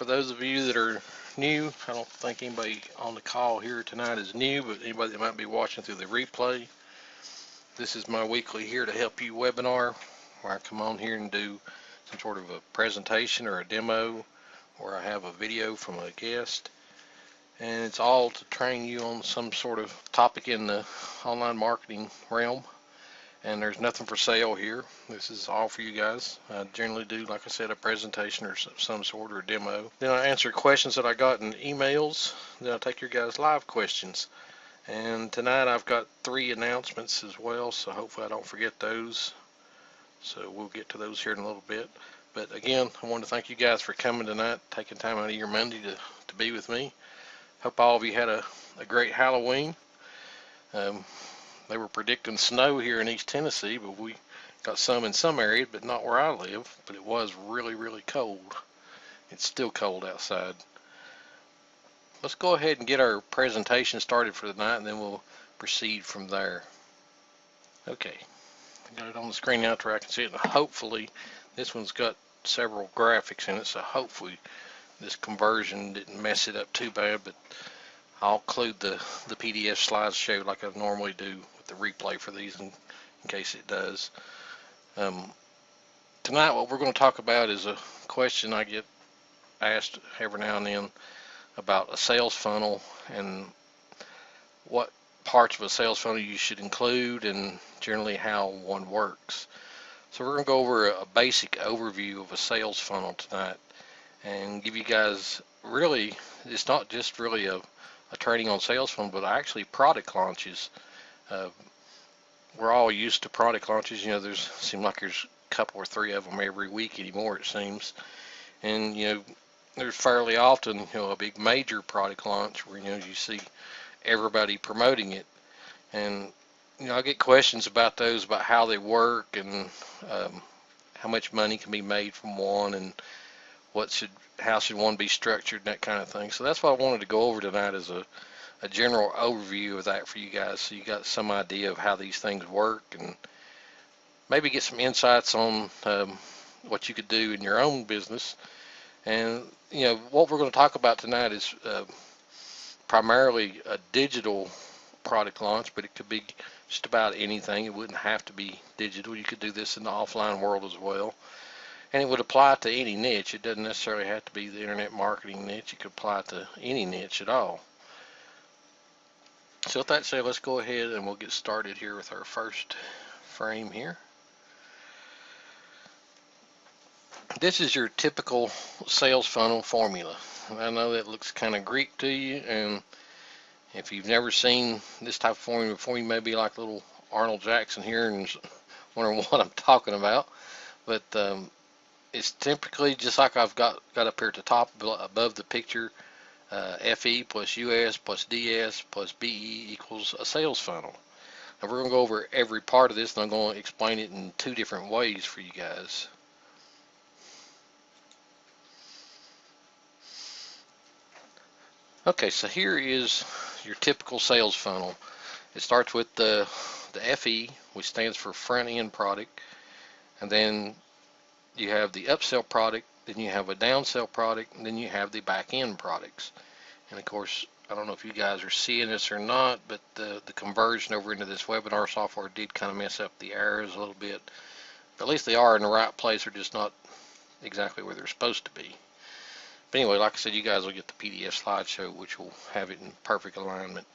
for those of you that are new, I don't think anybody on the call here tonight is new, but anybody that might be watching through the replay, this is my weekly Here to Help You webinar, where I come on here and do some sort of a presentation or a demo, or I have a video from a guest, and it's all to train you on some sort of topic in the online marketing realm. And there's nothing for sale here. This is all for you guys. I generally do, like I said, a presentation or some sort or a demo. Then I answer questions that I got in emails. Then I take your guys' live questions. And tonight I've got 3 announcements as well, so hopefully I don't forget those. So we'll get to those here in a little bit. But again, I want to thank you guys for coming tonight, taking time out of your Monday to be with me. Hope all of you had a great Halloween. They were predicting snow here in East Tennessee, but we got some in some areas, but not where I live. But it was really, really cold. It's still cold outside. Let's go ahead and get our presentation started for the night, and then we'll proceed from there. Okay, I got it on the screen now to where I can see it. And hopefully, this one's got several graphics in it, so hopefully this conversion didn't mess it up too bad. But I'll include the PDF slideshow like I normally do with the replay for these in case it does. Tonight what we're going to talk about is a question I get asked every now and then about a sales funnel and what parts of a sales funnel you should include and generally how one works. So we're going to go over a basic overview of a sales funnel tonight and give you guys, really, it's not just really a training on sales funnel, but actually product launches. We're all used to product launches. You know, seem like there's a couple or 3 of them every week anymore, it seems. And you know, there's fairly often, you know, a big major product launch where, you know, you see everybody promoting it. And you know, I get questions about those, about how they work and how much money can be made from one, and how should one be structured, and that kind of thing. So that's what I wanted to go over tonight, is a general overview of that for you guys, so you got some idea of how these things work and maybe get some insights on what you could do in your own business. And you know, what we're going to talk about tonight is primarily a digital product launch, but it could be just about anything. It wouldn't have to be digital. You could do this in the offline world as well. And it would apply to any niche. It doesn't necessarily have to be the internet marketing niche. It could apply to any niche at all. So with that said, let's go ahead and we'll get started here with our first frame here. This is your typical sales funnel formula. I know that looks kind of Greek to you, and if you've never seen this type of formula before, you may be like little Arnold Jackson here and wondering what I'm talking about. But it's typically just like I've got up here at the top above the picture. FE plus US plus DS plus BE equals a sales funnel. And we're going to go over every part of this, and I'm going to explain it in 2 different ways for you guys. Okay, so here is your typical sales funnel. It starts with the FE, which stands for front end product, and then you have the upsell product, then you have a downsell product, and then you have the back end products. And of course, I don't know if you guys are seeing this or not, but the conversion over into this webinar software did kind of mess up the arrows a little bit. But at least they are in the right place. They're just not exactly where they're supposed to be. But anyway, like I said, you guys will get the PDF slideshow, which will have it in perfect alignment.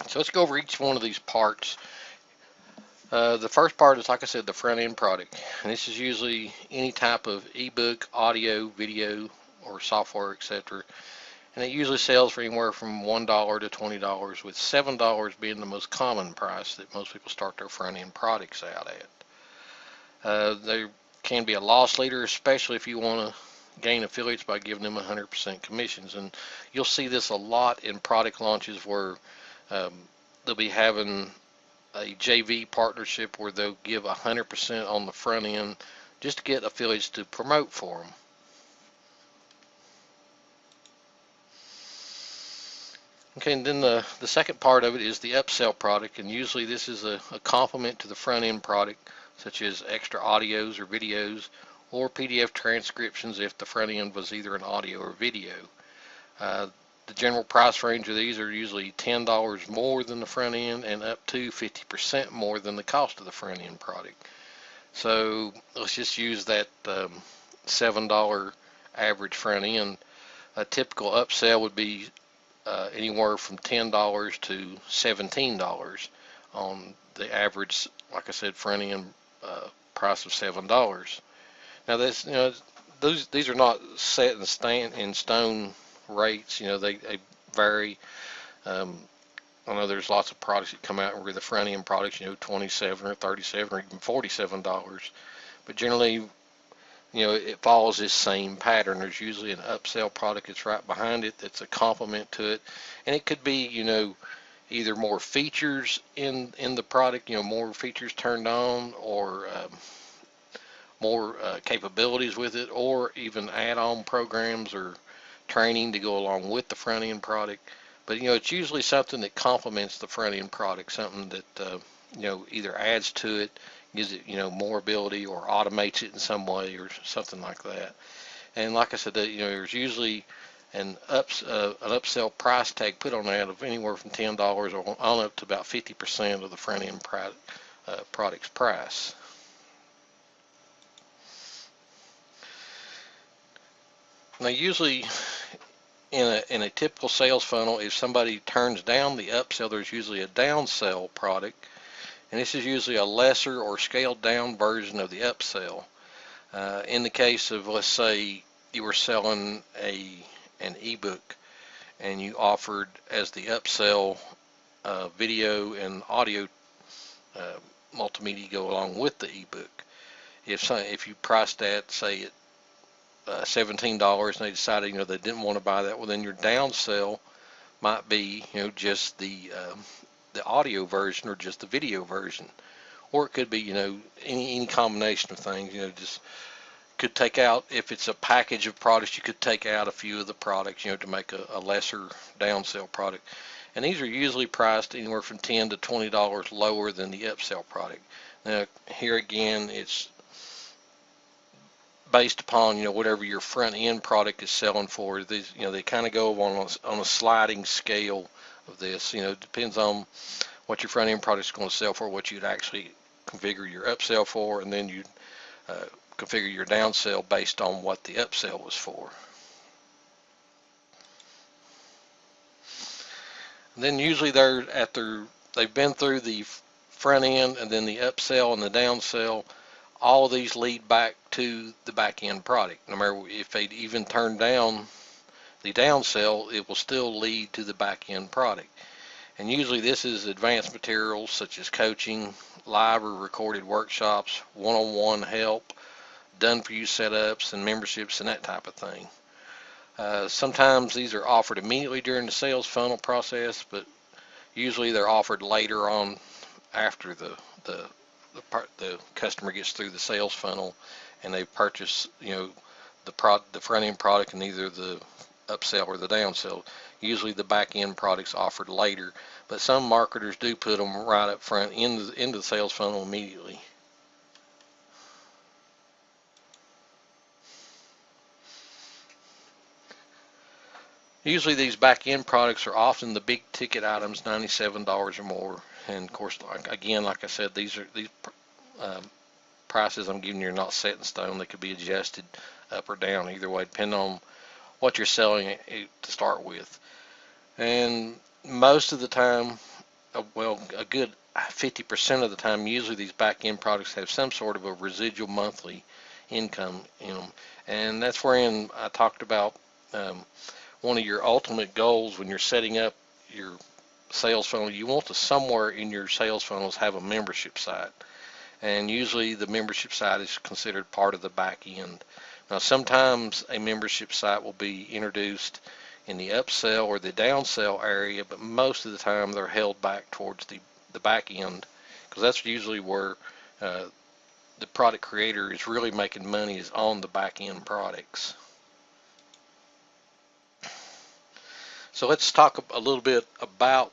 So let's go over each one of these parts. The first part is, like I said, the front end product. And this is usually any type of ebook, audio, video, or software, etc. And it usually sells for anywhere from $1 to $20, with $7 being the most common price that most people start their front end products out at. There can be a loss leader, especially if you want to gain affiliates by giving them 100% commissions. And you'll see this a lot in product launches where they'll be having a JV partnership where they'll give 100% on the front end just to get affiliates to promote for them. Okay, and then the second part of it is the upsell product, and usually this is a complement to the front end product, such as extra audios or videos, or PDF transcriptions if the front end was either an audio or video. The general price range of these are usually $10 more than the front end and up to 50% more than the cost of the front end product. So let's just use that $7 average front end. A typical upsell would be anywhere from $10 to $17 on the average, like I said, front end price of $7. Now this, these are not set in stone rates. They vary. I know there's lots of products that come out where the front end products, $27 or $37 or even $47. But generally, it follows this same pattern. There's usually an upsell product that's right behind it that's a complement to it, and it could be, either more features in the product, more features turned on, or more capabilities with it, or even add-on programs or training to go along with the front end product. But it's usually something that complements the front end product, something that either adds to it, gives it more ability, or automates it in some way, or something like that. And like I said, there's usually an upsell price tag put on that of anywhere from $10 on up to about 50% of the front end product's price. Now, usually in a typical sales funnel, if somebody turns down the upsell, there's usually a downsell product, and this is usually a lesser or scaled down version of the upsell. In the case of, let's say, you were selling an ebook, and you offered as the upsell video and audio multimedia go along with the ebook. If you priced that, say, at $17, and they decided they didn't want to buy that, well, then your downsell might be just the audio version or just the video version, or it could be any combination of things. Just could take out, if it's a package of products, you could take out a few of the products to make a lesser downsell product. And these are usually priced anywhere from $10 to $20 lower than the upsell product. Now here again, it's based upon whatever your front end product is selling for. These they kind of go on a sliding scale of this. It depends on what your front end product is going to sell for, what you'd actually configure your upsell for, and then you'd configure your downsell based on what the upsell was for. And then usually they've been through the front end and then the upsell and the downsell. All of these lead back to the back end product. No matter if they even turn down the downsell, it will still lead to the back end product. And usually this is advanced materials such as coaching, live or recorded workshops, one-on-one help, done for you setups and memberships and that type of thing. Sometimes these are offered immediately during the sales funnel process, but usually they're offered later on after the customer gets through the sales funnel and they purchase the front end product and either the upsell or the downsell. Usually the back end product's offered later, but some marketers do put them right up front into the sales funnel immediately. Usually these back end products are often the big ticket items, $97 or more. And of course, again, like I said, these prices I'm giving you are not set in stone. They could be adjusted up or down either way, depending on what you're selling to start with. And most of the time, well, a good 50% of the time, usually these back end products have some sort of a residual monthly income in them. And that's wherein I talked about one of your ultimate goals when you're setting up your sales funnel. You want to somewhere in your sales funnels have a membership site, and usually the membership site is considered part of the back end. Now sometimes a membership site will be introduced in the upsell or the downsell area, but most of the time they're held back towards the back end, because that's usually where the product creator is really making money, is on the back end products. So let's talk a little bit about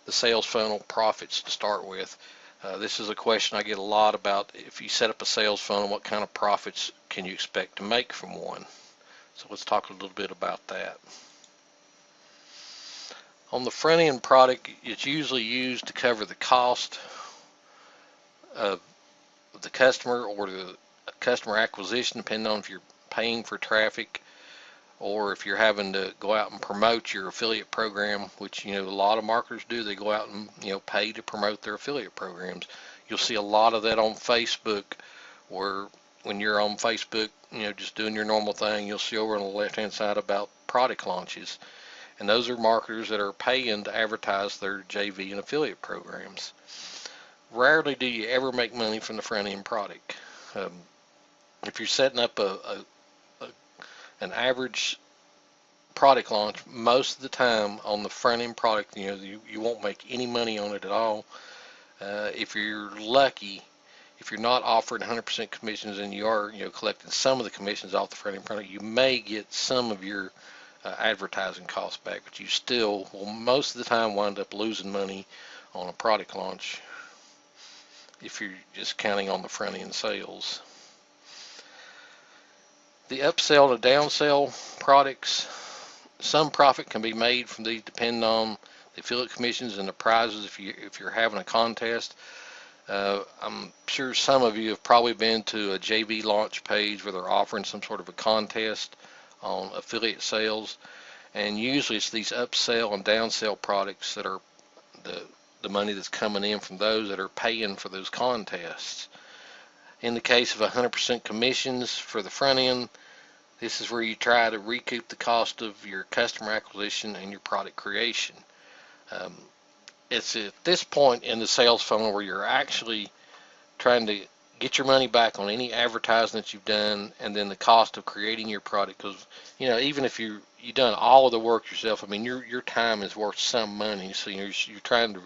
the sales funnel profits to start with. This is a question I get a lot about: if you set up a sales funnel, what kind of profits can you expect to make from one? So let's talk a little bit about that. On the front end product, it's usually used to cover the cost of the customer or the customer acquisition, depending on if you're paying for traffic or if you're having to go out and promote your affiliate program, which, a lot of marketers do. They go out and, pay to promote their affiliate programs. You'll see a lot of that on Facebook, where when you're on Facebook, just doing your normal thing, you'll see over on the left-hand side about product launches. And those are marketers that are paying to advertise their JV and affiliate programs. Rarely do you ever make money from the front-end product. If you're setting up an average product launch, most of the time on the front-end product, you won't make any money on it at all. If you're lucky, if you're not offering 100% commissions and you are, collecting some of the commissions off the front-end product, you may get some of your advertising costs back, but you still will most of the time wind up losing money on a product launch if you're just counting on the front-end sales. The upsell to downsell products, some profit can be made from these depending on the affiliate commissions and the prizes if you're having a contest. I'm sure some of you have probably been to a JV launch page where they're offering some sort of a contest on affiliate sales, and usually it's these upsell and downsell products that are the money that's coming in from those that are paying for those contests. In the case of 100% commissions for the front end, this is where you try to recoup the cost of your customer acquisition and your product creation. It's at this point in the sales funnel where you're actually trying to get your money back on any advertising that you've done, and then the cost of creating your product. Because even if you've done all of the work yourself, your time is worth some money. So you're trying to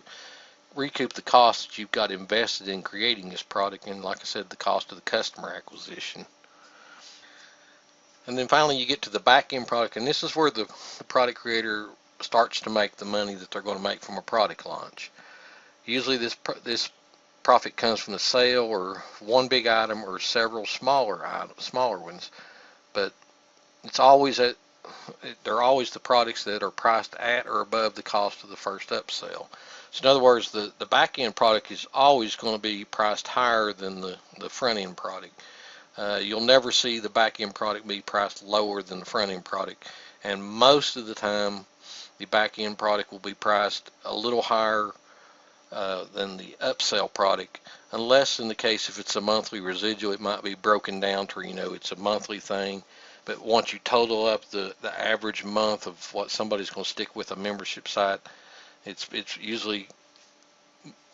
recoup the cost that you've got invested in creating this product, and like I said, the cost of the customer acquisition. And then finally you get to the back end product, and this is where the product creator starts to make the money that they're going to make from a product launch. Usually this profit comes from the sale or one big item or several smaller ones, but it's always they're always the products that are priced at or above the cost of the first upsell. So in other words, the back end product is always going to be priced higher than the front end product. You'll never see the back end product be priced lower than the front end product, and most of the time the back end product will be priced a little higher than the upsell product, unless in the case if it's a monthly residual, it might be broken down to it's a monthly thing. But once you total up the average month of what somebody's going to stick with a membership site, it's usually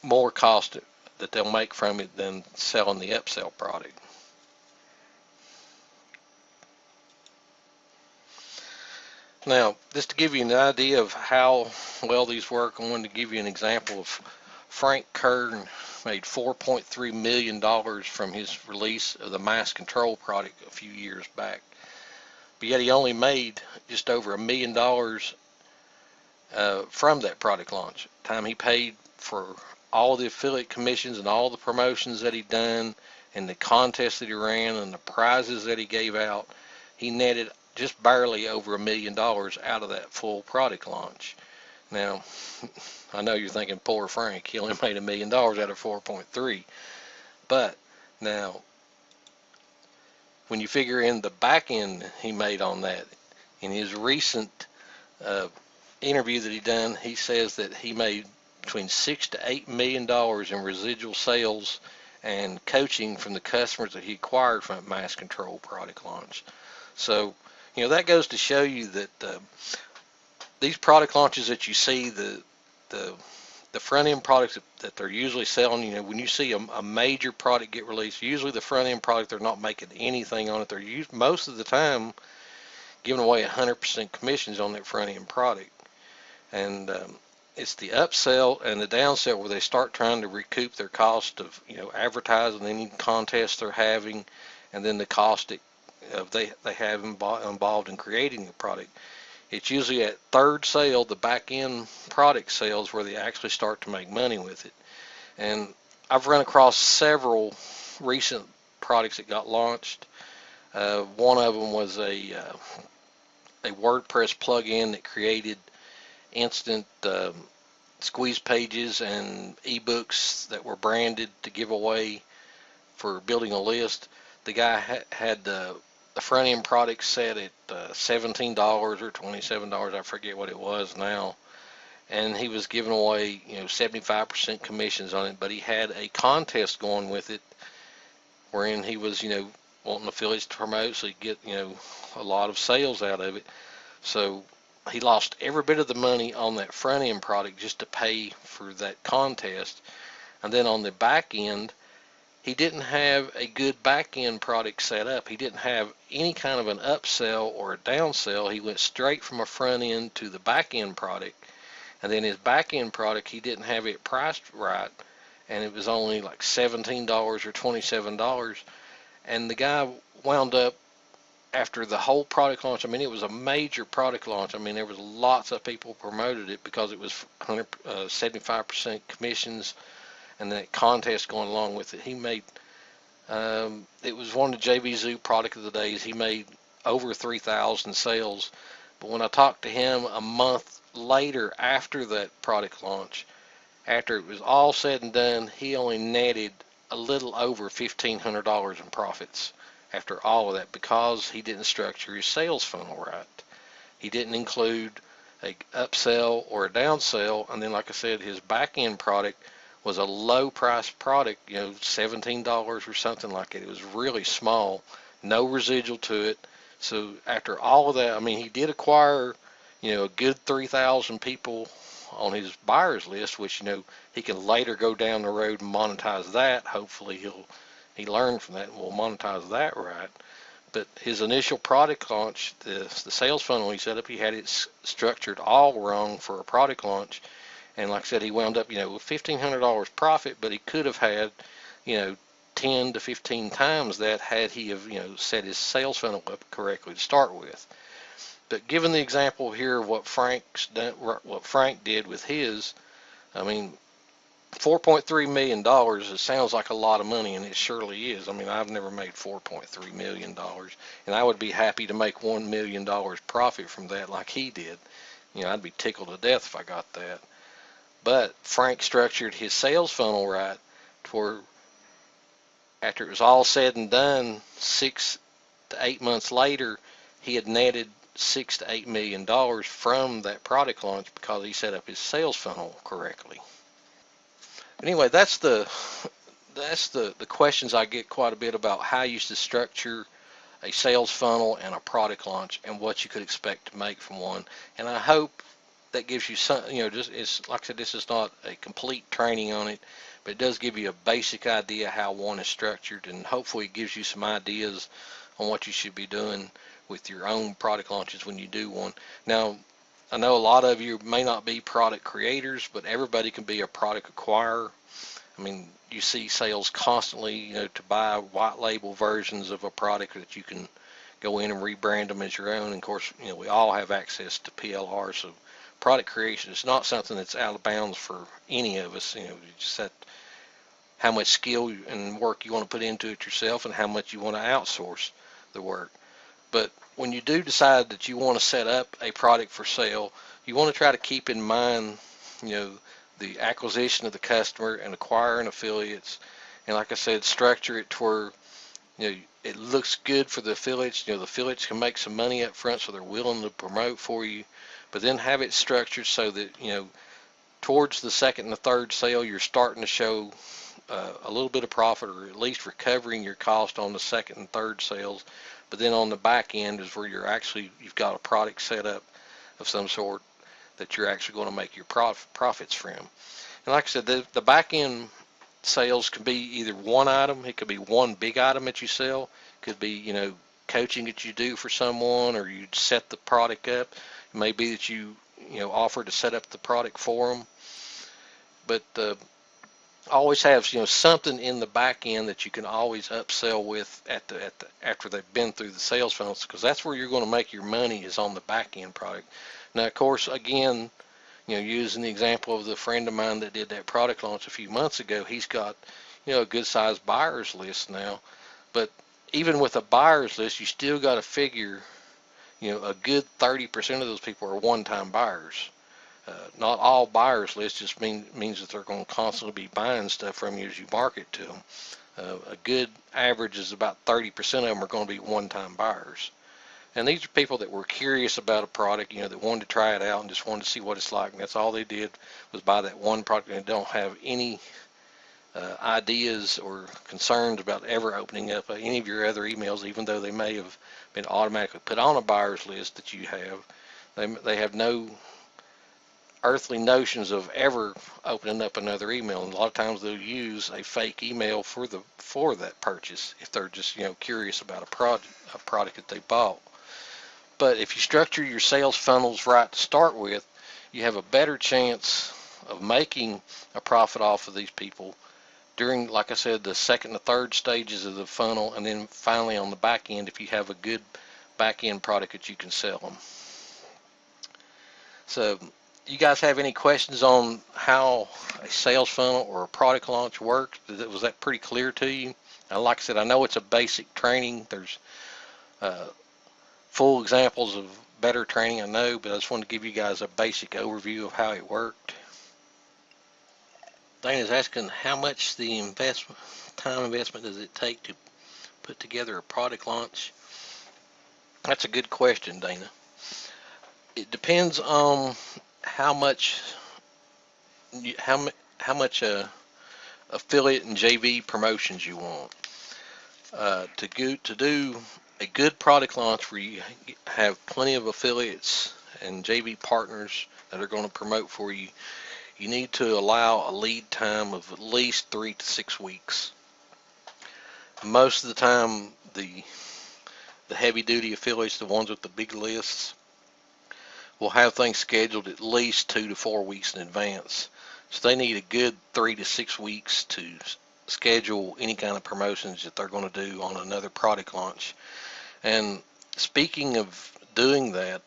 more cost that they'll make from it than selling the upsell product. Now, just to give you an idea of how well these work, I wanted to give you an example of Frank Kern made $4.3 million from his release of the Mass Control product a few years back. But yet he only made just over $1 million from that product launch. Time he paid for all the affiliate commissions and all the promotions that he done and the contests that he ran and the prizes that he gave out, he netted just barely over $1 million out of that full product launch. Now, I know you're thinking, poor Frank, he only made $1 million out of 4.3. But now, when you figure in the back end he made on that, in his recent interview that he done, he says that he made between $6 to $8 million in residual sales and coaching from the customers that he acquired from that Mass Control product launch. So, that goes to show you that these product launches that you see, the front end products that they're usually selling, when you see a major product get released, usually the front end product, they're not making anything on it. They're most of the time giving away 100% commissions on that front end product. And it's the upsell and the downsell where they start trying to recoup their cost of advertising any contests they're having, and then the cost they have involved in creating the product. It's usually at third sale, the back end product sales, where they actually start to make money with it. And I've run across several recent products that got launched. One of them was a WordPress plugin that created instant squeeze pages and ebooks that were branded to give away for building a list. The guy had the front end product set at $17 or $27. I forget what it was now. And he was giving away, 75% commissions on it, but he had a contest going with it wherein he was, wanting affiliates to promote so he'd get, a lot of sales out of it. So he lost every bit of the money on that front end product just to pay for that contest. And then on the back end, he didn't have a good back end product set up. He didn't have any kind of an upsell or a downsell. He went straight from a front end to the back end product. And then his back end product, he didn't have it priced right. And it was only like $17 or $27. And the guy wound up, after the whole product launch, I mean, it was a major product launch. I mean, there was lots of people promoted it because it was 75% commissions and that contest going along with it. He made, it was one of the JVZoo product of the days. He made over 3,000 sales. But when I talked to him a month later after that product launch, after it was all said and done, he only netted a little over $1,500 in profits after all of that because he didn't structure his sales funnel right. He didn't include a upsell or a downsell, and then like I said, his back end product was a low price product, $17 or something like that. It was really small, no residual to it. So after all of that, I mean, he did acquire, a good 3,000 people on his buyers list, which, he can later go down the road and monetize that. Hopefully he learned from that and will monetize that right. But his initial product launch, the sales funnel he set up, he had it structured all wrong for a product launch. And like I said, he wound up, with $1,500 profit, but he could have had, 10 to 15 times that had he have, set his sales funnel up correctly to start with. But given the example here of what Frank did with his, I mean, $4.3 million, it sounds like a lot of money, and it surely is. I mean, I've never made $4.3 million, and I would be happy to make $1 million profit from that like he did. I'd be tickled to death if I got that. But Frank structured his sales funnel right to where after it was all said and done, 6 to 8 months later, he had netted $6 to $8 million from that product launch because he set up his sales funnel correctly. Anyway, that's the questions I get quite a bit about how you should structure a sales funnel and a product launch and what you could expect to make from one. And I hope that gives you some, just, it's like I said, this is not a complete training on it, but it does give you a basic idea how one is structured, and hopefully it gives you some ideas on what you should be doing with your own product launches when you do one. Now, I know a lot of you may not be product creators, but everybody can be a product acquirer. I mean, you see sales constantly, to buy white label versions of a product that you can go in and rebrand them as your own. And of course, we all have access to PLR, so product creation is not something that's out of bounds for any of us. You just have how much skill and work you want to put into it yourself and how much you want to outsource the work. But when you do decide that you want to set up a product for sale, you want to try to keep in mind, the acquisition of the customer and acquiring affiliates. And like I said, structure it to where, it looks good for the affiliates. The affiliates can make some money up front so they're willing to promote for you. But then have it structured so that, towards the second and the third sale, you're starting to show a little bit of profit, or at least recovering your cost on the second and third sales. But then on the back end is where you've got a product set up of some sort that you're actually going to make your profits from. And like I said, the back end sales can be either one item. It could be one big item that you sell. It could be, coaching that you do for someone, or you set the product up. It may be that you offer to set up the product for them. But always have something in the back end that you can always upsell with after they've been through the sales funnels, because that's where you're going to make your money, is on the back end product. Now, of course, again, Using the example of the friend of mine that did that product launch a few months ago, he's got, a good sized buyer's list now. But even with a buyer's list, you still got to figure, a good 30% of those people are one-time buyers. Not all buyers lists just means that they're going to constantly be buying stuff from you as you market to them. A good average is about 30% of them are going to be one-time buyers. And these are people that were curious about a product, that wanted to try it out and just wanted to see what it's like. And that's all they did was buy that one product, and they don't have any ideas or concerns about ever opening up any of your other emails, even though they may have been automatically put on a buyer's list that you have. They have no earthly notions of ever opening up another email, and a lot of times they'll use a fake email for that purchase if they're just curious about a product that they bought. But if you structure your sales funnels right to start with, you have a better chance of making a profit off of these people during, like I said, the second and third stages of the funnel, and then finally on the back end if you have a good back end product that you can sell them. So you guys have any questions on how a sales funnel or a product launch works? Was that pretty clear to you? And like I said, I know it's a basic training. There's full examples of better training, I know, but I just wanted to give you guys a basic overview of how it worked. Dana's asking how much time investment does it take to put together a product launch? That's a good question, Dana. It depends on how much affiliate and JV promotions you want. To do a good product launch where you have plenty of affiliates and JV partners that are going to promote for you, you need to allow a lead time of at least 3 to 6 weeks. Most of the time, the heavy-duty affiliates, the ones with the big lists, will have things scheduled at least 2 to 4 weeks in advance. So they need a good 3 to 6 weeks to schedule any kind of promotions that they're going to do on another product launch. And speaking of doing that,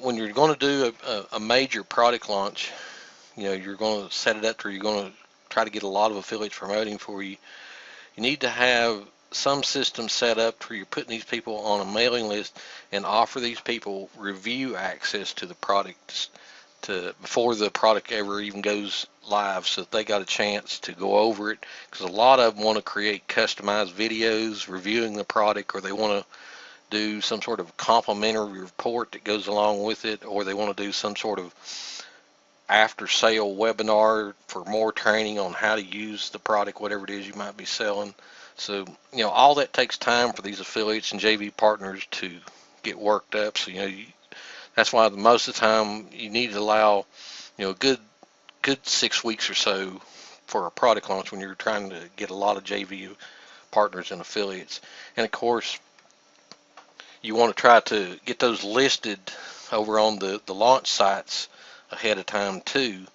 when you're going to do a major product launch, you're going to set it up where you're going to try to get a lot of affiliates promoting for you. You need to have some system set up where you're putting these people on a mailing list and offer these people review access to the product before the product ever even goes live, so that they got a chance to go over it, because a lot of them want to create customized videos reviewing the product, or they want to do some sort of complimentary report that goes along with it, or they want to do some sort of after sale webinar for more training on how to use the product, whatever it is you might be selling. So all that takes time for these affiliates and JV partners to get worked up. So that's why most of the time you need to allow a good 6 weeks or so for a product launch when you're trying to get a lot of JV partners and affiliates. And of course, you want to try to get those listed over on the launch sites ahead of time too.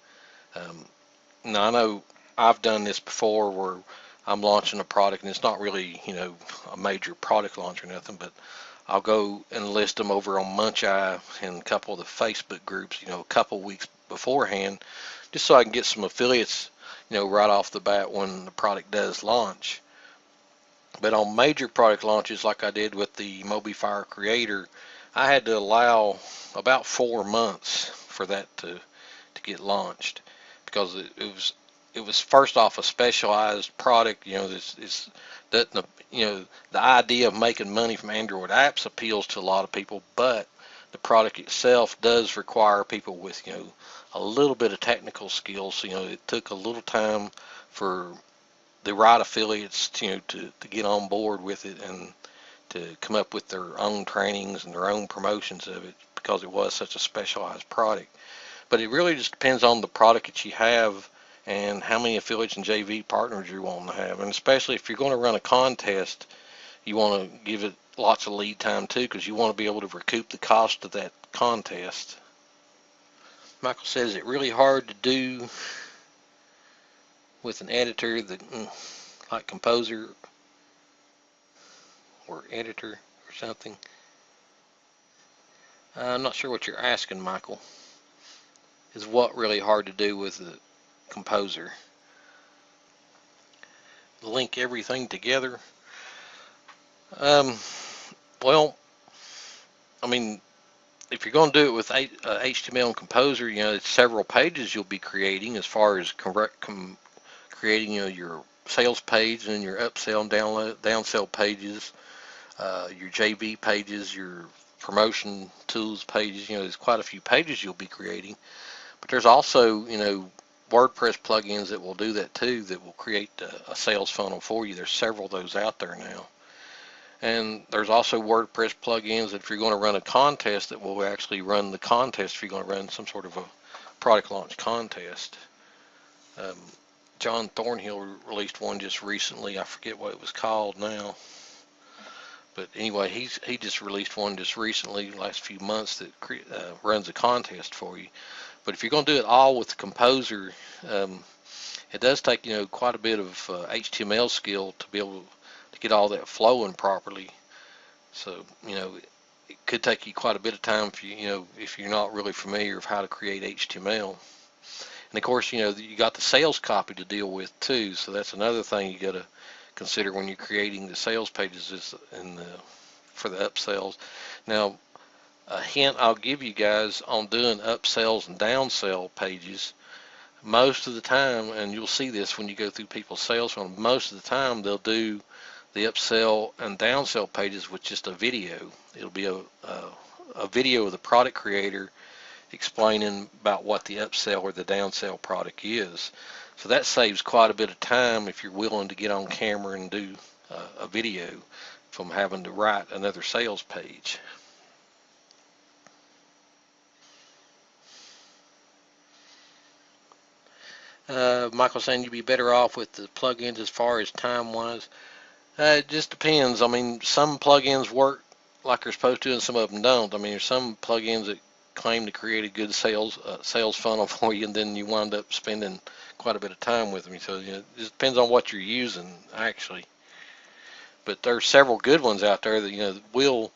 Now I know I've done this before where I'm launching a product and it's not really a major product launch or nothing, but I'll go and list them over on Muncheye and a couple of the Facebook groups, a couple weeks beforehand, just so I can get some affiliates, right off the bat when the product does launch. But on major product launches, like I did with the MobiFire Creator, I had to allow about 4 months for that to get launched, because it was first off a specialized product. The idea of making money from Android apps appeals to a lot of people, but the product itself does require people with a little bit of technical skills. So it took a little time for the right affiliates to get on board with it and to come up with their own trainings and their own promotions of it, because it was such a specialized product. But it really just depends on the product that you have and how many affiliates and JV partners you're wanting to have. And especially if you're going to run a contest, you want to give it lots of lead time too, because you want to be able to recoup the cost of that contest. Michael says it's really hard to do with an editor like Composer or Editor or something. I'm not sure what you're asking, Michael. is what really hard to do with the Composer. Link everything together. Um, well, I mean, if you're going to do it with HTML and Composer, it's several pages you'll be creating as far as creating, your sales page and your upsell and downsell pages, your JV pages, your promotion tools pages. There's quite a few pages you'll be creating, but there's also, WordPress plugins that will do that too, that will create a sales funnel for you. There's several of those out there now. And there's also WordPress plugins that if you're going to run a contest, that will actually run the contest if you're going to run some sort of a product launch contest. John Thornhill released one just recently. I forget what it was called now. But anyway, he just released one just recently, last few months, that runs a contest for you. But if you're going to do it all with the Composer, it does take quite a bit of HTML skill to be able to get all that flowing properly. So it could take you quite a bit of time if you're not really familiar with how to create HTML. And of course, you got the sales copy to deal with too. So that's another thing you got to consider when you're creating the sales pages for the upsells. Now, a hint I'll give you guys on doing upsells and downsell pages, most of the time, and you'll see this when you go through people's sales funnel, most of the time they'll do the upsell and downsell pages with just a video. It'll be a video of the product creator explaining about what the upsell or the downsell product is. So that saves quite a bit of time if you're willing to get on camera and do a video from having to write another sales page. Michael saying you'd be better off with the plugins as far as time-wise. It just depends. I mean, some plugins work like they're supposed to, and some of them don't. I mean, there's some plugins that claim to create a good sales funnel for you, and then you wind up spending quite a bit of time with them. So it just depends on what you're using, actually. But there's several good ones out there that will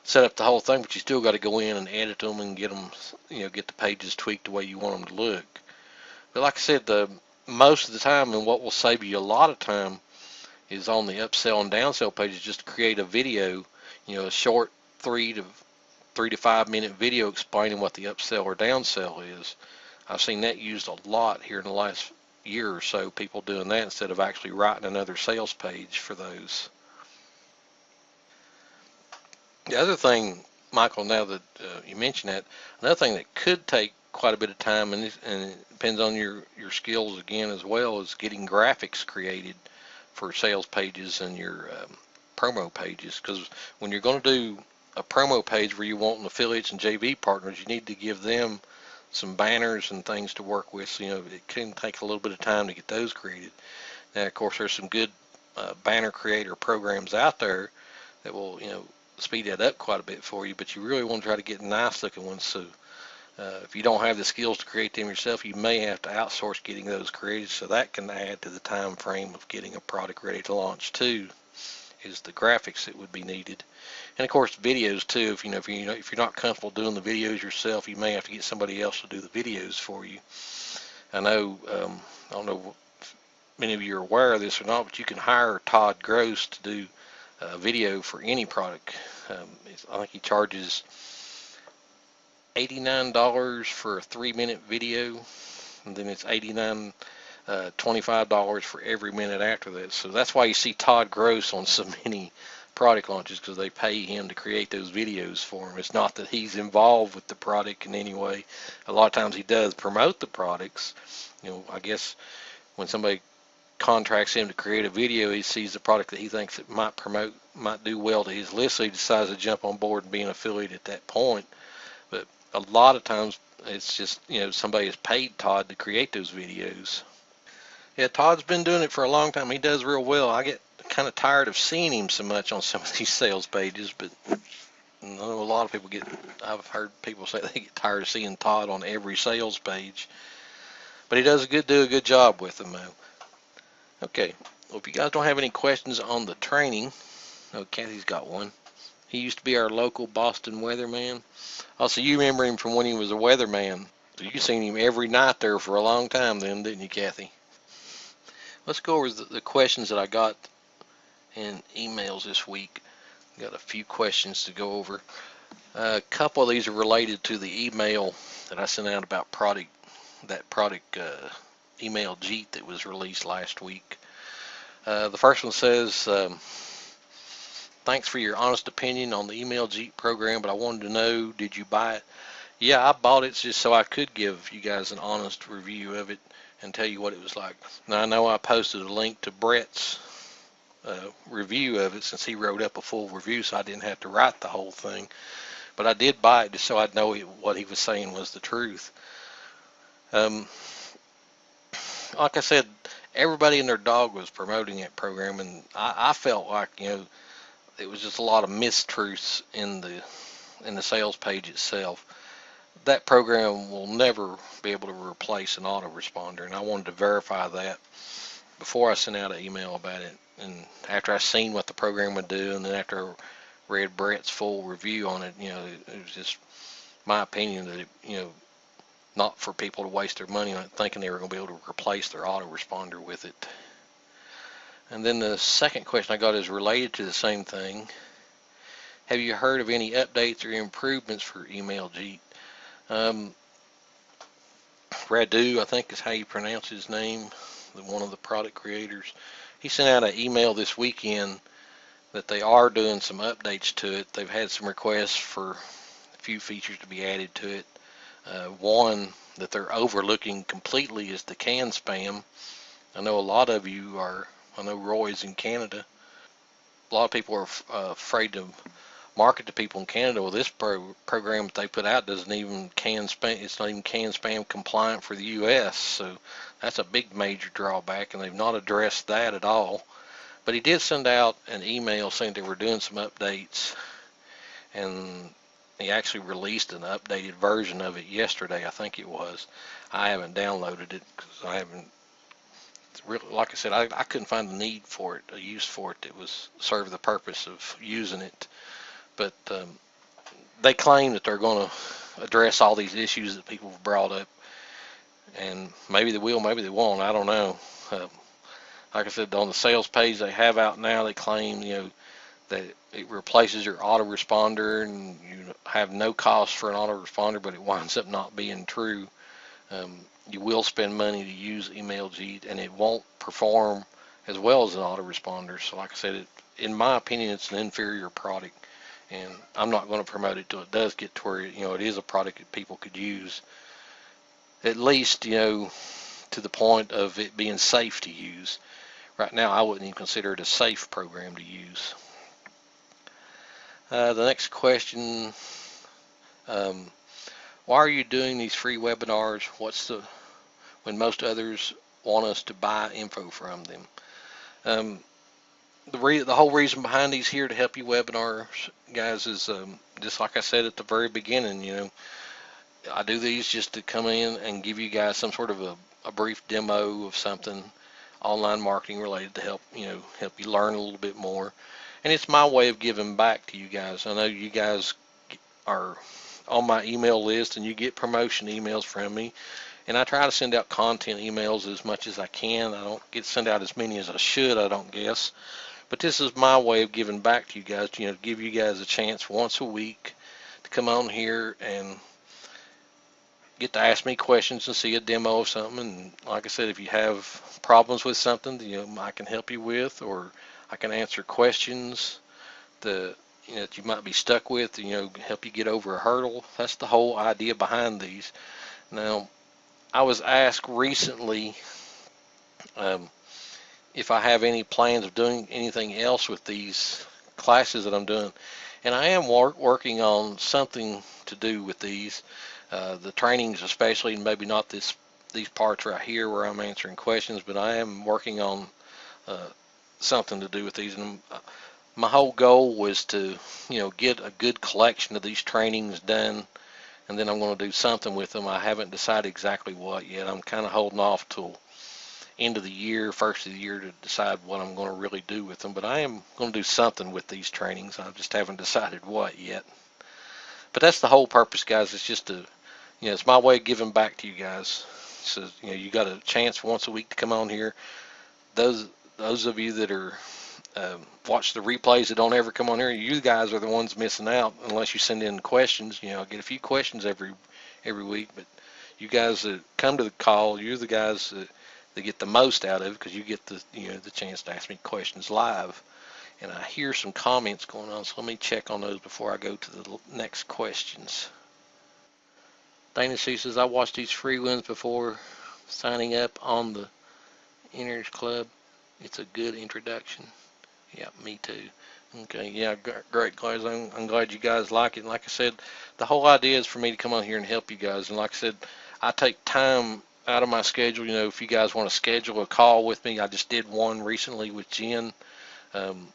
set up the whole thing, but you still got to go in and edit them and get them, get the pages tweaked the way you want them to look. But like I said, most of the time, and what will save you a lot of time, is on the upsell and downsell pages, just to create a video, a short 3 to 5 minute video explaining what the upsell or downsell is. I've seen that used a lot here in the last year or so, people doing that instead of actually writing another sales page for those. The other thing, Michael, now that you mentioned that, another thing that could take quite a bit of time, and it depends on your skills again as well, is getting graphics created for sales pages and your promo pages. Because when you're going to do a promo page where you want affiliates and JV partners, you need to give them some banners and things to work with. So it can take a little bit of time to get those created. Now, of course, there's some good banner creator programs out there that will speed that up quite a bit for you, but you really want to try to get nice looking ones. So if you don't have the skills to create them yourself, you may have to outsource getting those created. So that can add to the time frame of getting a product ready to launch too, is the graphics that would be needed. And of course videos too. If you're not comfortable doing the videos yourself, you may have to get somebody else to do the videos for you. I know I don't know if many of you are aware of this or not, but you can hire Todd Gross to do a video for any product. I think he charges $89 for a 3-minute video, and then it's $25 for every minute after that. So that's why you see Todd Gross on so many product launches, because they pay him to create those videos for him. It's not that he's involved with the product in any way. A lot of times he does promote the products. I guess when somebody contracts him to create a video, he sees the product that he thinks it might do well to his list, so he decides to jump on board and be an affiliate at that point. But a lot of times it's just somebody has paid Todd to create those videos. Yeah, Todd's been doing it for a long time. He does real well. I get kind of tired of seeing him so much on some of these sales pages, but I know a lot of people I've heard people say they get tired of seeing Todd on every sales page, but he does do a good job with them though. Okay, well, if you guys don't have any questions on the training, Kathy's got one. He used to be our local Boston weatherman. Also, you remember him from when he was a weatherman. So you seen him every night there for a long time then, didn't you, Kathy? Let's go over the questions that I got in emails this week. Got a few questions to go over. A couple of these are related to the email that I sent out about that product email Jeet that was released last week. The first one says, thanks for your honest opinion on the email Jeet program, but I wanted to know, did you buy it? Yeah, I bought it just so I could give you guys an honest review of it and tell you what it was like. Now, I know I posted a link to Brett's review of it since he wrote up a full review, so I didn't have to write the whole thing. But I did buy it just so I'd know what he was saying was the truth. Like I said, everybody and their dog was promoting that program, and I felt like, it was just a lot of mistruths in the sales page itself. That program will never be able to replace an autoresponder, and I wanted to verify that before I sent out an email about it. And after I seen what the program would do, and then after I read Brett's full review on it, it was just my opinion that it, not for people to waste their money on it thinking they were going to be able to replace their autoresponder with it. And then the second question I got is related to the same thing. Have you heard of any updates or improvements for Email Jeet? Radu, I think is how you pronounce his name, one of the product creators. He sent out an email this weekend that they are doing some updates to it. They've had some requests for a few features to be added to it. One that they're overlooking completely is the can spam. I know a lot of you are, I know Roy's in Canada. A lot of people are afraid to market to people in Canada. Well, this program that they put out doesn't even can spam. It's not even can spam compliant for the U.S. So that's a big major drawback, and they've not addressed that at all. But he did send out an email saying they were doing some updates, and he actually released an updated version of it yesterday, I think it was. I haven't downloaded it because I haven't really, like I said, I couldn't find a need for it, a use for it that was serve the purpose of using it. But they claim that they're going to address all these issues that people have brought up, and maybe they will, maybe they won't. I don't know. Like I said, on the sales page they have out now, they claim that it replaces your autoresponder, and you have no cost for an autoresponder, but it winds up not being true. You will spend money to use Email Jeet, and it won't perform as well as an autoresponder. So like I said, in my opinion, it's an inferior product, and I'm not going to promote it till it does get to where it is a product that people could use, at least to the point of it being safe to use. Right now, I wouldn't even consider it a safe program to use. The next question, why are you doing these free webinars? When most others want us to buy info from them? The whole reason behind these here to help you webinars, guys, is just like I said at the very beginning, I do these just to come in and give you guys some sort of a brief demo of something online marketing related to help you learn a little bit more. And it's my way of giving back to you guys. I know you guys are on my email list and you get promotion emails from me, and I try to send out content emails as much as I can. I don't send out as many as I should, I don't guess. But this is my way of giving back to you guys, to give you guys a chance once a week to come on here and get to ask me questions and see a demo of something. And like I said, if you have problems with something I can help you with, or I can answer questions that you might be stuck with, help you get over a hurdle. That's the whole idea behind these. Now, I was asked recently if I have any plans of doing anything else with these classes that I'm doing, and I am working on something to do with these, the trainings especially, and maybe not these parts right here where I'm answering questions, but I am working on something to do with these. And my whole goal was to get a good collection of these trainings done, and then I'm going to do something with them. I haven't decided exactly what yet. I'm kind of holding off till end of the year, first of the year, to decide what I'm going to really do with them. But I am going to do something with these trainings. I just haven't decided what yet. But that's the whole purpose, guys. It's just to it's my way of giving back to you guys. So, you got a chance once a week to come on here. Those of you that are watch the replays that don't ever come on here, you guys are the ones missing out unless you send in questions. I get a few questions every week, but you guys that come to the call, you're the guys that get the most out of it, because you get the chance to ask me questions live. And I hear some comments going on, so let me check on those before I go to the next questions. Dana C says, I watched these free ones before signing up on the Inners Club. It's a good introduction. Yeah, me too. Okay, yeah, great, guys. I'm glad you guys like it. And like I said, the whole idea is for me to come on here and help you guys. And like I said, I take time out of my schedule. If you guys want to schedule a call with me, I just did one recently with Jen. And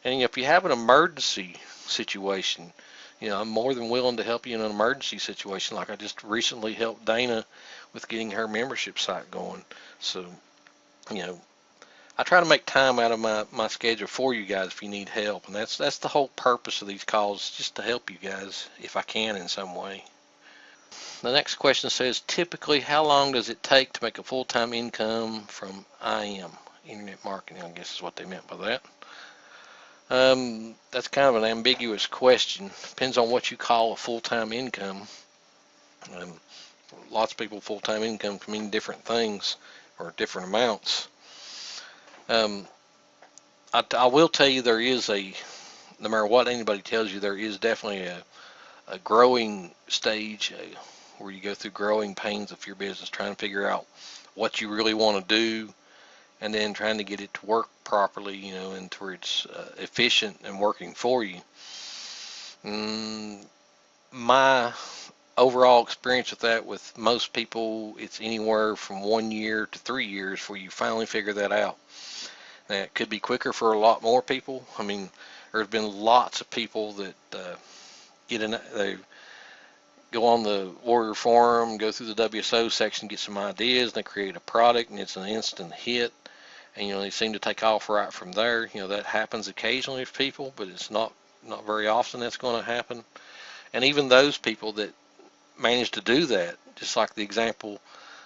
if you have an emergency situation, I'm more than willing to help you in an emergency situation. Like I just recently helped Dana with getting her membership site going. So, I try to make time out of my schedule for you guys if you need help. And that's the whole purpose of these calls, just to help you guys if I can in some way. The next question says, typically, how long does it take to make a full-time income from IM, internet marketing, I guess is what they meant by that. That's kind of an ambiguous question. Depends on what you call a full-time income. Lots of people, full-time income can mean different things or different amounts. I will tell you, there is no matter what anybody tells you, there is definitely a growing stage where you go through growing pains of your business, trying to figure out what you really want to do, and then trying to get it to work properly, and to where it's efficient and working for you. My overall experience with that, with most people, it's anywhere from 1 year to 3 years before you finally figure that out. Now, it could be quicker for a lot more people. I mean, there's been lots of people that they go on the Warrior Forum, go through the WSO section, get some ideas, and they create a product, and it's an instant hit. And they seem to take off right from there. That happens occasionally with people, but it's not very often that's going to happen. And even those people that manage to do that, just like the example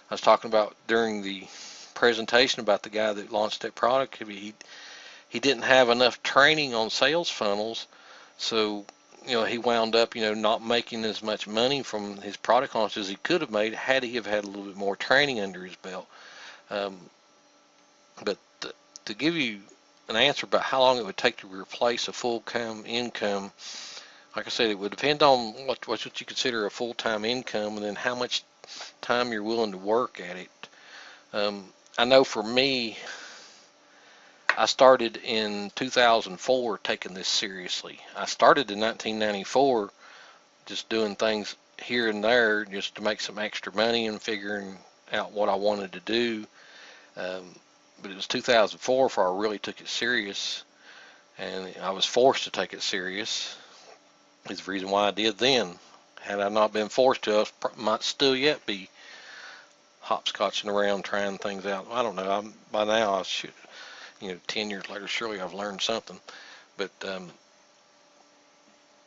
I was talking about during the presentation about the guy that launched that product, he didn't have enough training on sales funnels, so he wound up not making as much money from his product launch as he could have made had he have had a little bit more training under his belt. But to give you an answer about how long it would take to replace a full-time income, like I said, it would depend on what you consider a full-time income, and then how much time you're willing to work at it. I know for me, I started in 2004 taking this seriously. I started in 1994 just doing things here and there just to make some extra money and figuring out what I wanted to do. But it was 2004 before I really took it serious, and I was forced to take it serious. Is the reason why I did then. Had I not been forced to, I might still yet be hopscotching around trying things out. I don't know. By now I should, 10 years later, surely I've learned something. But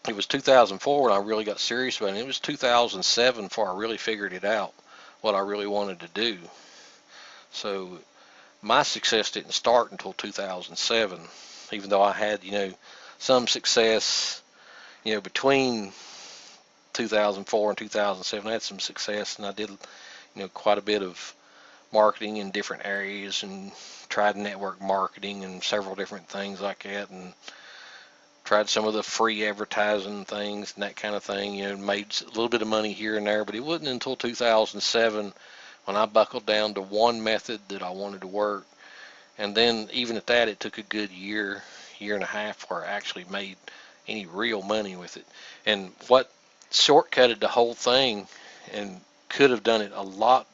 it was 2004 when I really got serious about it. It was 2007 before I really figured it out, what I really wanted to do. So my success didn't start until 2007, even though I had, some success, between 2004 and 2007. I had some success, and I did, quite a bit of marketing in different areas, and tried network marketing and several different things like that, and tried some of the free advertising things and that kind of thing, made a little bit of money here and there. But it wasn't until 2007 when I buckled down to one method that I wanted to work. And then even at that, it took a good year and a half where I actually made any real money with it. And what shortcutted the whole thing and could have done it a lot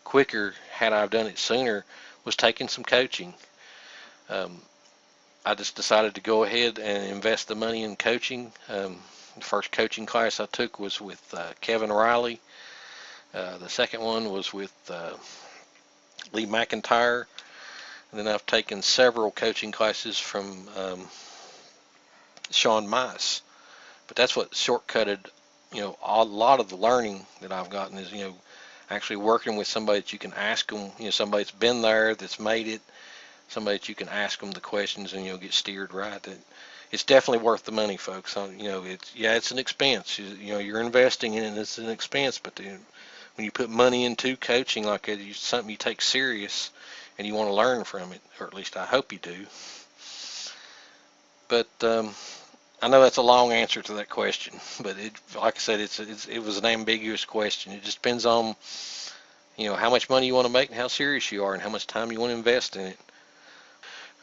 quicker had I done it sooner was taking some coaching. I just decided to go ahead and invest the money in coaching. The first coaching class I took was with Kevin Riley. The second one was with Lee McIntyre. And then I've taken several coaching classes from Sean Mice. But that's what shortcutted a lot of the learning that I've gotten is, actually working with somebody that you can ask them, somebody that's been there, that's made it, somebody that you can ask them the questions and you'll get steered right. It's definitely worth the money, folks. It's an expense. You're investing in it, and it's an expense. But when you put money into coaching like that, it's something you take serious, and you want to learn from it, or at least I hope you do. But I know that's a long answer to that question, but like I said, it was an ambiguous question. It just depends on how much money you want to make and how serious you are and how much time you want to invest in it.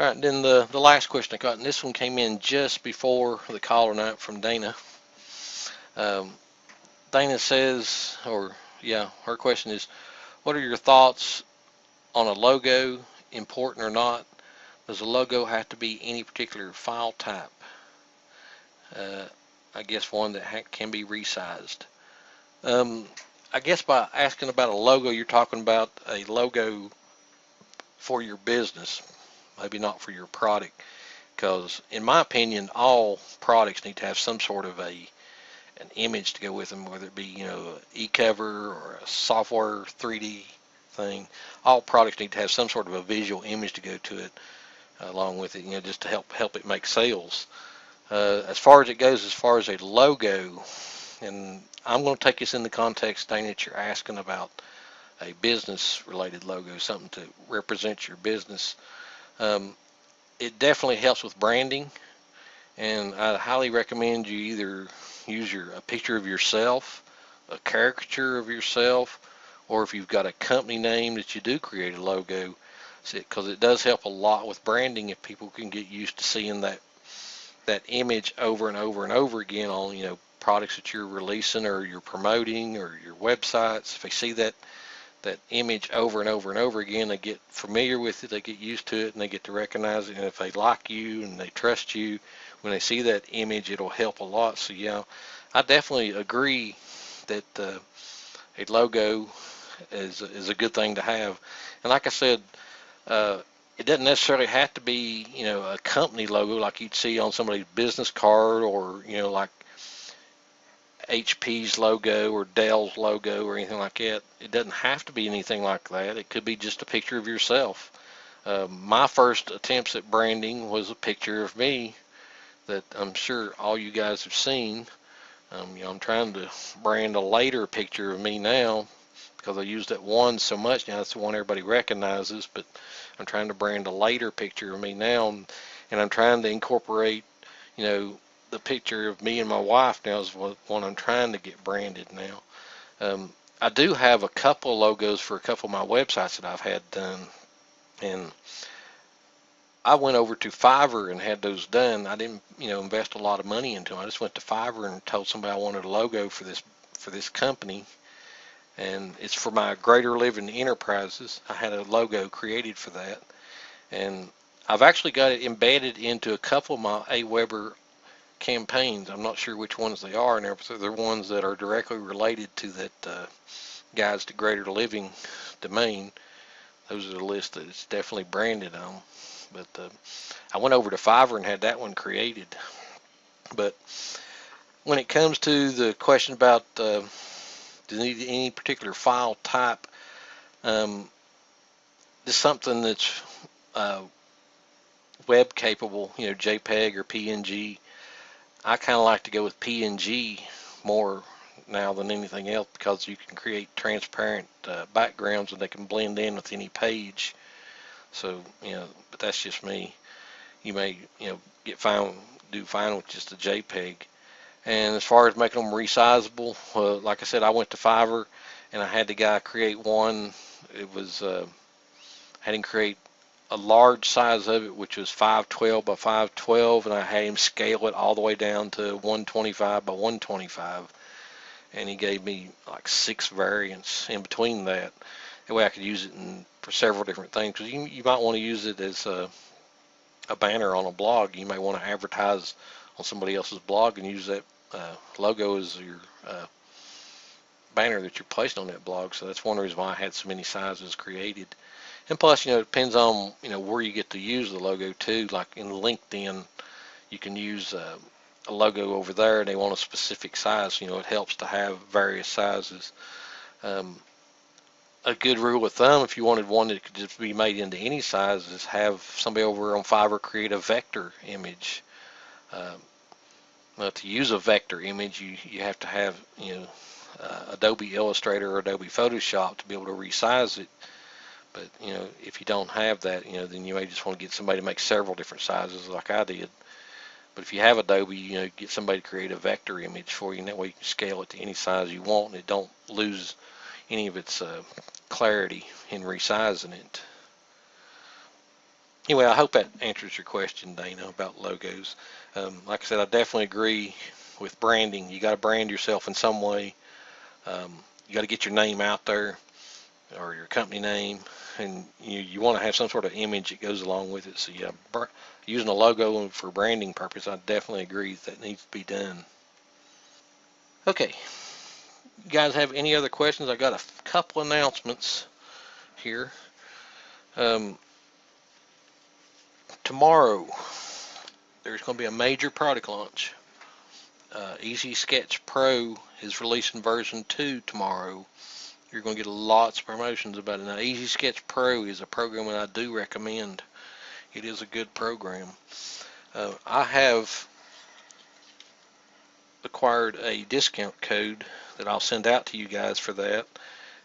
All right, then the last question I got, and this one came in just before the call tonight from Dana. Dana says, her question is, what are your thoughts on a logo, important or not? Does a logo have to be any particular file type? I guess one that can be resized. I guess by asking about a logo, you're talking about a logo for your business, maybe not for your product, because in my opinion, all products need to have some sort of an image to go with them, whether it be e-cover or a software 3D thing. All products need to have some sort of a visual image to go to it along with it, just to help it make sales. As far as it goes, as far as a logo, and I'm going to take this in the context, Dana, that you're asking about a business-related logo, something to represent your business. It definitely helps with branding, and I highly recommend you either use a picture of yourself, a caricature of yourself, or if you've got a company name that you do create a logo, because it does help a lot with branding if people can get used to seeing that image over and over and over again on products that you're releasing or you're promoting or your websites. If they see that image over and over and over again, they get familiar with it, they get used to it, and they get to recognize it. And if they like you and they trust you, when they see that image, it'll help a lot. So I definitely agree that a logo is a good thing to have. And like I said, it doesn't necessarily have to be a company logo like you'd see on somebody's business card, or like HP's logo or Dell's logo or anything like that. It doesn't have to be anything like that. It could be just a picture of yourself. My first attempts at branding was a picture of me that I'm sure all you guys have seen. I'm trying to brand a later picture of me now because I used that one so much. Now that's the one everybody recognizes, but I'm trying to brand a later picture of me now, and I'm trying to incorporate, the picture of me and my wife now is one I'm trying to get branded now. I do have a couple logos for a couple of my websites that I've had done, and I went over to Fiverr and had those done. I didn't, invest a lot of money into them. I just went to Fiverr and told somebody I wanted a logo for this company, and it's for my Greater Living Enterprises. I had a logo created for that, and I've actually got it embedded into a couple of my AWeber campaigns. I'm not sure which ones they are, and they're ones that are directly related to that Guides to Greater Living domain. Those are the list that it's definitely branded on. But I went over to Fiverr and had that one created. But when it comes to the question about do you need any particular file type, just something that's web capable, JPEG or PNG. I kind of like to go with PNG more now than anything else because you can create transparent backgrounds and they can blend in with any page. So, but that's just me. You may, do fine with just a JPEG. And as far as making them resizable, like I said, I went to Fiverr and I had the guy create one. It was, had him create a large size of it, which was 512 by 512, and I had him scale it all the way down to 125 by 125. And he gave me like 6 variants in between that. That way I could use it for several different things. Because you might want to use it as a banner on a blog. You may want to advertise on somebody else's blog and use that logo as your banner that you're placed on that blog. So that's one reason why I had so many sizes created. And plus, it depends on, where you get to use the logo too. Like in LinkedIn, you can use a logo over there and they want a specific size, you know, it helps to have various sizes. Um, a good rule of thumb, if you wanted one that could just be made into any size, is have somebody over on Fiverr create a vector image. Um, to use a vector image, you have to have, you know, Adobe Illustrator or Adobe Photoshop to be able to resize it. But, you know, if you don't have that, you know, then you may just want to get somebody to make several different sizes like I did. But if you have Adobe, you know, get somebody to create a vector image for you, and that way you can scale it to any size you want, and it don't lose any of its clarity in resizing it. Anyway, I hope that answers your question, Dana, about logos. Like I said, I definitely agree with branding. You got to brand yourself in some way. You got to get your name out there, or your company name, and you want to have some sort of image that goes along with it. So yeah, using a logo for branding purpose, I definitely agree that needs to be done. Okay, you guys have any other questions? I got a couple announcements here. Tomorrow, there's going to be a major product launch. Easy Sketch Pro is releasing version 2 tomorrow. You're going to get lots of promotions about it. Now, Easy Sketch Pro is a program that I do recommend. It is a good program. I have acquired a discount code that I'll send out to you guys for that.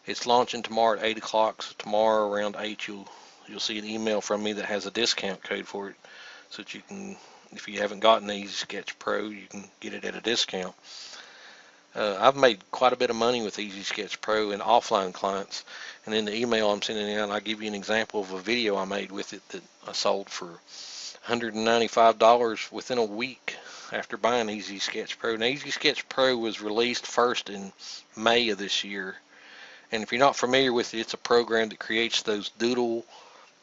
It's launching tomorrow at 8 o'clock, so tomorrow around 8 you'll see an email from me that has a discount code for it, so that you can, if you haven't gotten Easy Sketch Pro, you can get it at a discount. I've made quite a bit of money with Easy Sketch Pro and offline clients, and in the email I'm sending out, I'll give you an example of a video I made with it that I sold for $195 within a week after buying Easy Sketch Pro. Now, Easy Sketch Pro was released first in May of this year, and if you're not familiar with it, it's a program that creates those doodle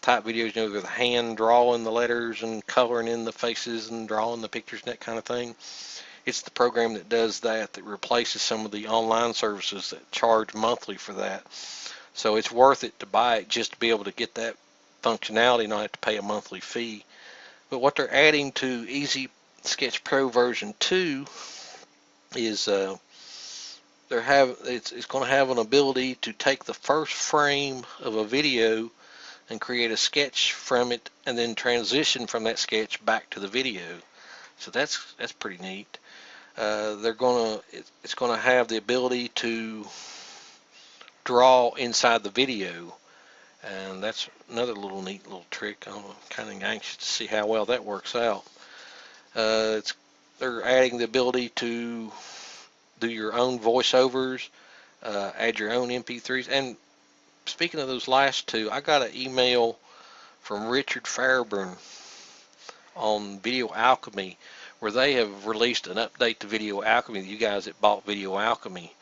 type videos, you know, with hand drawing the letters and coloring in the faces and drawing the pictures and that kind of thing. It's the program that does that replaces some of the online services that charge monthly for that. So it's worth it to buy it just to be able to get that functionality, not have to pay a monthly fee. But what they're adding to Easy Sketch Pro version 2 is it's going to have an ability to take the first frame of a video and create a sketch from it, and then transition from that sketch back to the video. So that's pretty neat. It's gonna have the ability to draw inside the video, and that's another little neat little trick. I'm kind of anxious to see how well that works out. They're adding the ability to do your own voiceovers, add your own MP3s. And speaking of those last two, I got an email from Richard Fairburn on Video Alchemy, where they have released an update to Video Alchemy. You guys that bought Video Alchemy,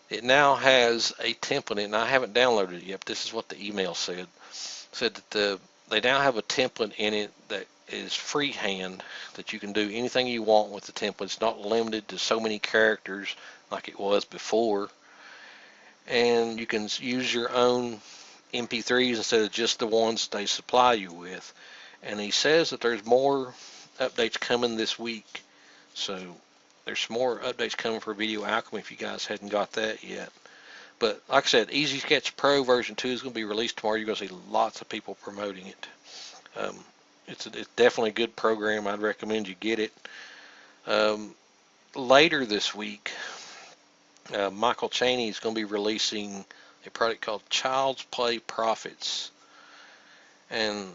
it now has a template, and I haven't downloaded it yet, but this is what the email said. Said that they now have a template in it that is freehand, that you can do anything you want with the template. It's not limited to so many characters like it was before, and you can use your own MP3s instead of just the ones they supply you with. And he says that there's more updates coming this week, so there's some more updates coming for Video Alchemy if you guys hadn't got that yet. But like I said, Easy Sketch Pro version 2 is going to be released tomorrow. You're going to see lots of people promoting it. It's definitely a good program. I'd recommend you get it. Later this week, Michael Chaney is going to be releasing a product called Child's Play Profits, and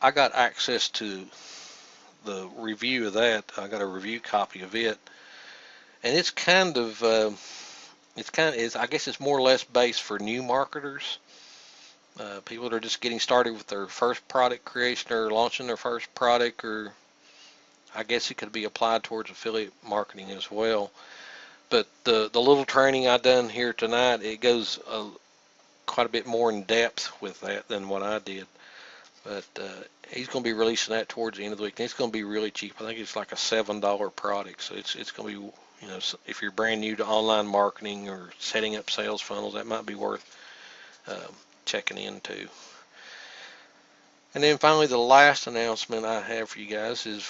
I got access to the review of that. I got a review copy of it, and it's kind of I guess it's more or less based for new marketers, people that are just getting started with their first product creation or launching their first product, or I guess it could be applied towards affiliate marketing as well. But the little training I done here tonight, it goes quite a bit more in depth with that than what I did. But he's going to be releasing that towards the end of the week. And it's going to be really cheap. I think it's like a $7 product. So it's going to be, you know, if you're brand new to online marketing or setting up sales funnels, that might be worth checking into. And then finally, the last announcement I have for you guys is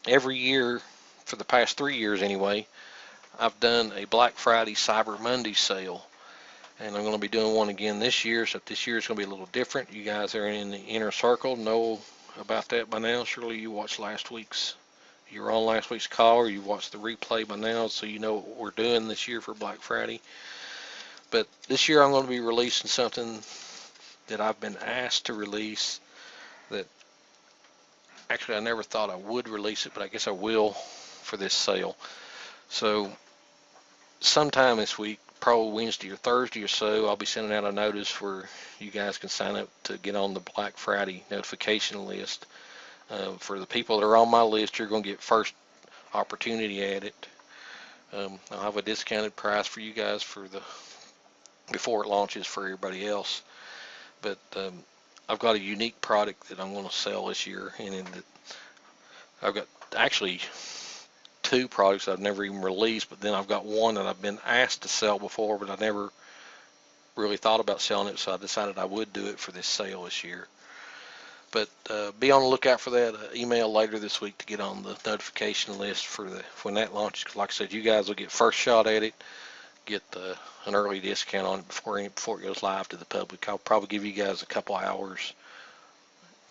every year, for the past 3 years anyway, I've done a Black Friday Cyber Monday sale. And I'm going to be doing one again this year, so this year is going to be a little different. You guys are in the inner circle, know about that by now. Surely you watched you were on last week's call, or you watched the replay by now, so you know what we're doing this year for Black Friday. But this year I'm going to be releasing something that I've been asked to release, that actually I never thought I would release it, but I guess I will for this sale. So sometime this week, probably Wednesday or Thursday or so, I'll be sending out a notice where you guys can sign up to get on the Black Friday notification list. For the people that are on my list, you're going to get first opportunity at it. I'll have a discounted price for you guys before it launches for everybody else. But I've got a unique product that I'm going to sell this year, and I've got actually 2 products I've never even released, but then I've got one that I've been asked to sell before, but I never really thought about selling it, so I decided I would do it for this sale this year. But be on the lookout for that email later this week to get on the notification list for when that launches. Cause like I said, you guys will get first shot at it, get an early discount on it before it goes live to the public. I'll probably give you guys a couple hours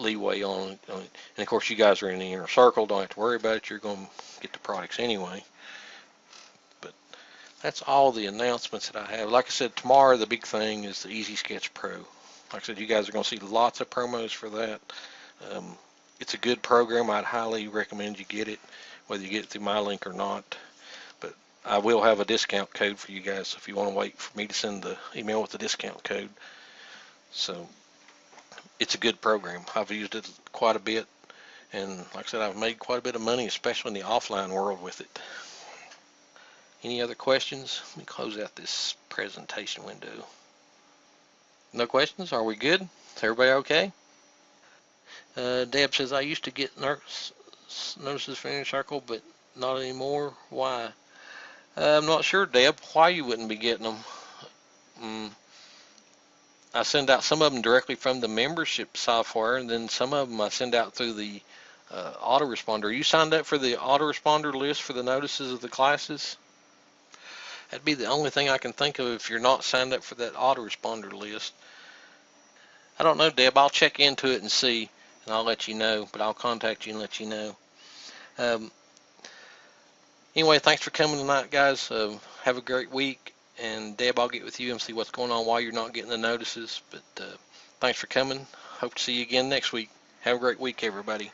leeway on it. And of course, you guys are in the inner circle, don't have to worry about it. You're going to get the products anyway. But that's all the announcements that I have. Like I said, tomorrow the big thing is the Easy Sketch Pro. Like I said, you guys are going to see lots of promos for that. It's a good program. I'd highly recommend you get it, whether you get it through my link or not. But I will have a discount code for you guys if you want to wait for me to send the email with the discount code. So it's a good program. I've used it quite a bit, and like I said, I've made quite a bit of money, especially in the offline world with it. Any other questions? Let me close out this presentation window. No questions? Are we good? Is everybody okay? Deb says, I used to get notices for Inner Circle, but not anymore. Why? I'm not sure, Deb, why you wouldn't be getting them. I send out some of them directly from the membership software, and then some of them I send out through the autoresponder. Are you signed up for the autoresponder list for the notices of the classes? That'd be the only thing I can think of if you're not signed up for that autoresponder list. I don't know, Deb. I'll check into it and see, and I'll let you know, but I'll contact you and let you know. Anyway, thanks for coming tonight, guys. Have a great week, and Deb, I'll get with you and see what's going on while you're not getting the notices, but thanks for coming. Hope to see you again next week. Have a great week, everybody.